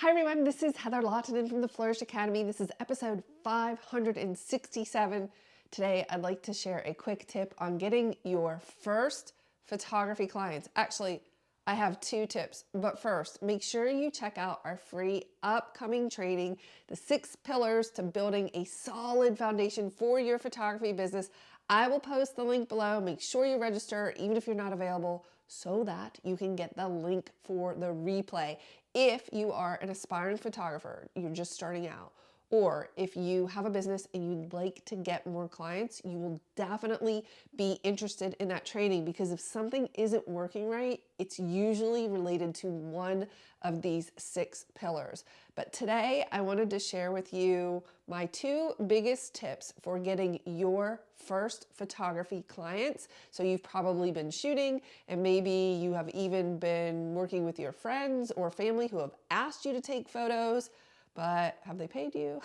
Hi everyone, this is Heather Lawton from the Flourish Academy. This is episode 567. Today I'd like to share a quick tip on getting your first photography clients. Actually, I have two tips, but first, make sure you check out our free upcoming training, the 6 pillars to building a solid foundation for your photography business. I will post the link below. Make sure you register, even if you're not available, so that you can get the link for the replay. If you are an aspiring photographer, you're just starting out, or if you have a business and you'd like to get more clients, you will definitely be interested in that training, because if something isn't working right, it's usually related to one of these 6 pillars. But today I wanted to share with you my 2 biggest tips for getting your first photography clients. So you've probably been shooting, and maybe you have even been working with your friends or family who have asked you to take photos, but have they paid you?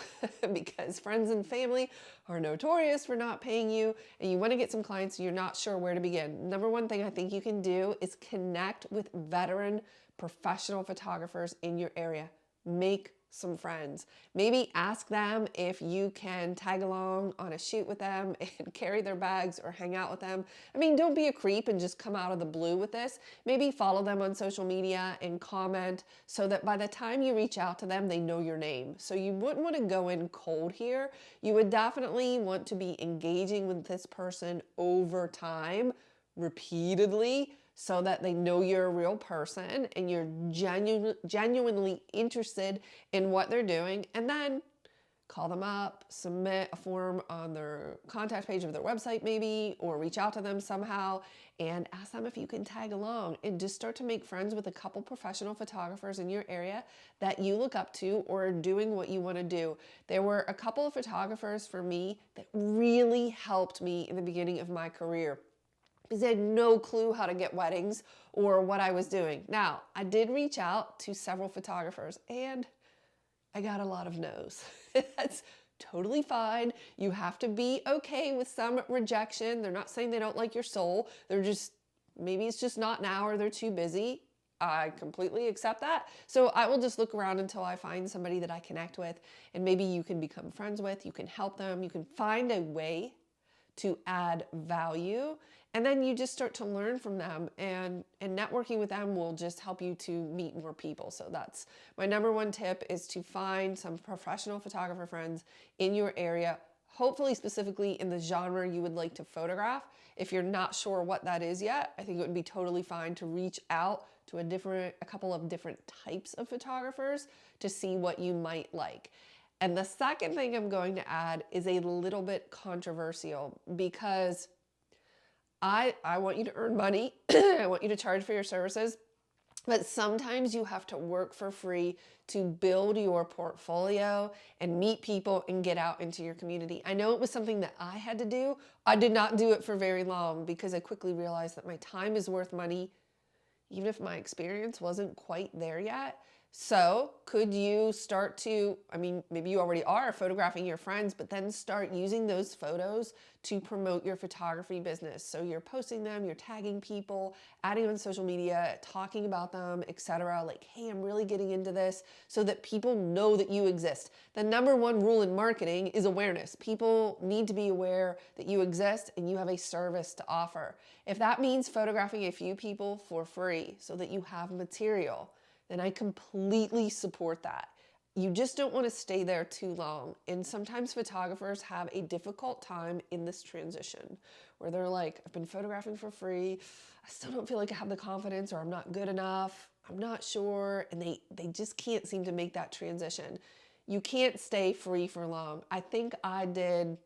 Because friends and family are notorious for not paying you, and you want to get some clients and you're not sure where to begin. Number one thing I think you can do is connect with veteran professional photographers in your area. Make some friends. Maybe ask them if you can tag along on a shoot with them and carry their bags or hang out with them. I mean, don't be a creep and just come out of the blue with this. Maybe follow them on social media and comment so that by the time you reach out to them, they know your name. So you wouldn't want to go in cold here. You would definitely want to be engaging with this person over time, repeatedly, so that they know you're a real person and you're genuinely interested in what they're doing. And then call them up, submit a form on their contact page of their website maybe, or reach out to them somehow and ask them if you can tag along, and just start to make friends with a couple professional photographers in your area that you look up to or are doing what you want to do. There were a couple of photographers for me that really helped me in the beginning of my career, because I had no clue how to get weddings or what I was doing. Now, I did reach out to several photographers and I got a lot of no's. That's totally fine. You have to be okay with some rejection. They're not saying they don't like your soul. They're just, maybe it's just not now, or they're too busy. I completely accept that. So I will just look around until I find somebody that I connect with, and maybe you can become friends with, you can help them, you can find a way to add value, and then you just start to learn from them, and networking with them will just help you to meet more people. So that's my number one tip, is to find some professional photographer friends in your area, hopefully specifically in the genre you would like to photograph. If you're not sure what that is yet, I think it would be totally fine to reach out to a couple of different types of photographers to see what you might like. And the second thing I'm going to add is a little bit controversial, because I want you to earn money. I want you to charge for your services. But sometimes you have to work for free to build your portfolio and meet people and get out into your community. I know it was something that I had to do. I did not do it for very long, because I quickly realized that my time is worth money, even if my experience wasn't quite there yet. So could you start to, maybe you already are photographing your friends, but then start using those photos to promote your photography business. So you're posting them, you're tagging people, adding on social media, talking about them, etc. Like, hey, I'm really getting into this, so that people know that you exist. The number one rule in marketing is awareness. People need to be aware that you exist and you have a service to offer. If that means photographing a few people for free so that you have material, then I completely support that. You just don't want to stay there too long. And sometimes photographers have a difficult time in this transition, where they're like, I've been photographing for free, I still don't feel like I have the confidence, or I'm not good enough, I'm not sure, and they just can't seem to make that transition. You can't stay free for long. I think I did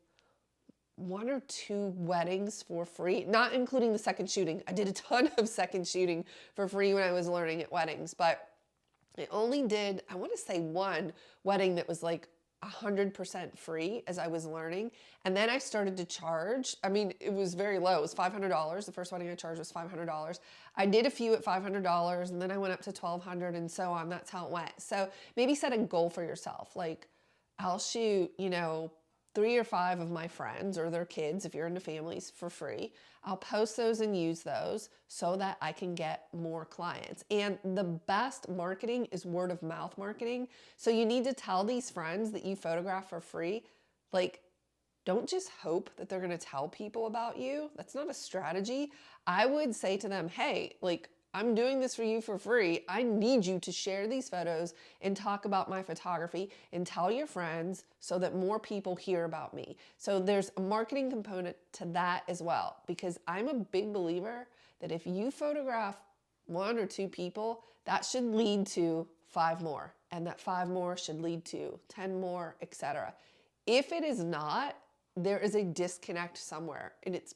1 or 2 weddings for free, not including the second shooting. I did a ton of second shooting for free when I was learning at weddings, but I only did, I want to say, 1 wedding that was like 100% free as I was learning. And then I started to charge. It was very low. It was $500. The first wedding I charged was $500. I did a few at $500, and then I went up to $1,200, and so on. That's how it went. So maybe set a goal for yourself. Like, I'll shoot, 3 or 5 of my friends or their kids, if you're into families, for free. I'll post those and use those so that I can get more clients. And the best marketing is word of mouth marketing. So you need to tell these friends that you photograph for free, like, don't just hope that they're going to tell people about you. That's not a strategy. I would say to them, hey, like, I'm doing this for you for free. I need you to share these photos and talk about my photography and tell your friends so that more people hear about me. So there's a marketing component to that as well, because I'm a big believer that if you photograph 1 or 2 people, that should lead to 5 more, and that 5 more should lead to 10 more, etc. If it is not, there is a disconnect somewhere, and it's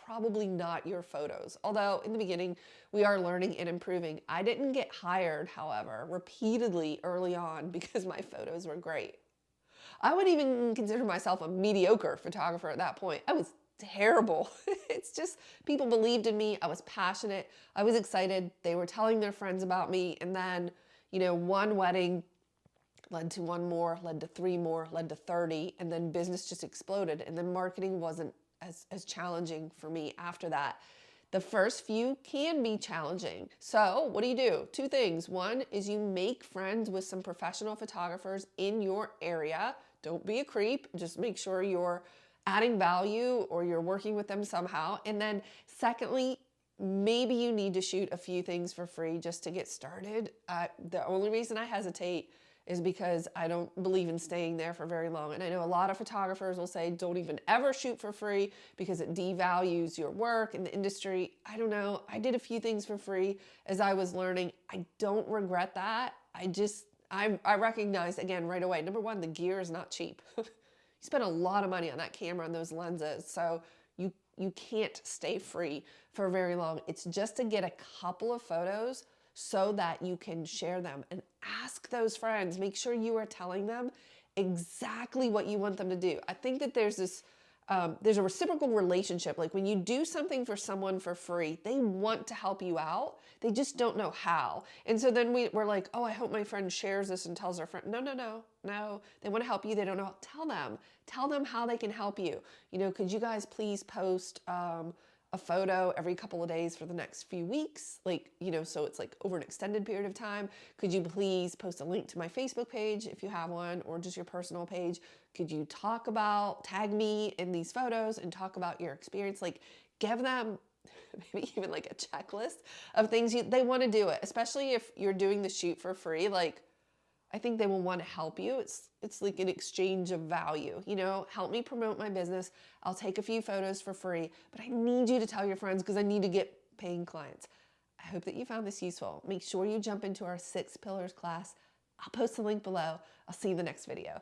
probably not your photos. Although in the beginning, we are learning and improving. I didn't get hired, however, repeatedly early on because my photos were great. I would even consider myself a mediocre photographer at that point. I was terrible. It's just people believed in me. I was passionate. I was excited. They were telling their friends about me. And then, one wedding led to 1 more, led to 3 more, led to 30, and then business just exploded. And then marketing wasn't as challenging for me after that. The first few can be challenging. So what do? 2 things. One is you make friends with some professional photographers in your area. Don't be a creep. Just make sure you're adding value or you're working with them somehow. And then secondly, maybe you need to shoot a few things for free just to get started. The only reason I hesitate is because I don't believe in staying there for very long. And I know a lot of photographers will say, don't even ever shoot for free because it devalues your work in the industry. I don't know. I did a few things for free as I was learning. I don't regret that. I recognized, again, right away, number one, the gear is not cheap. You spend a lot of money on that camera and those lenses. So you can't stay free for very long. It's just to get a couple of photos so that you can share them and ask those friends. Make sure you are telling them exactly what you want them to do. I think that there's a reciprocal relationship. Like when you do something for someone for free, they want to help you out. They just don't know how. And so then we're like, oh, I hope my friend shares this and tells their friend. No. They want to help you. They don't know. Tell them how they can help you. Could you guys please post a photo every couple of days for the next few weeks, so it's like over an extended period of time. Could you please post a link to my Facebook page if you have one, or just your personal page? Could you tag me in these photos and talk about your experience? Like, give them maybe even like a checklist of things they want to do it, especially if you're doing the shoot for free. Like, I think they will want to help you. It's like an exchange of value. Help me promote my business. I'll take a few photos for free, but I need you to tell your friends because I need to get paying clients. I hope that you found this useful. Make sure you jump into our 6 Pillars class. I'll post the link below. I'll see you in the next video.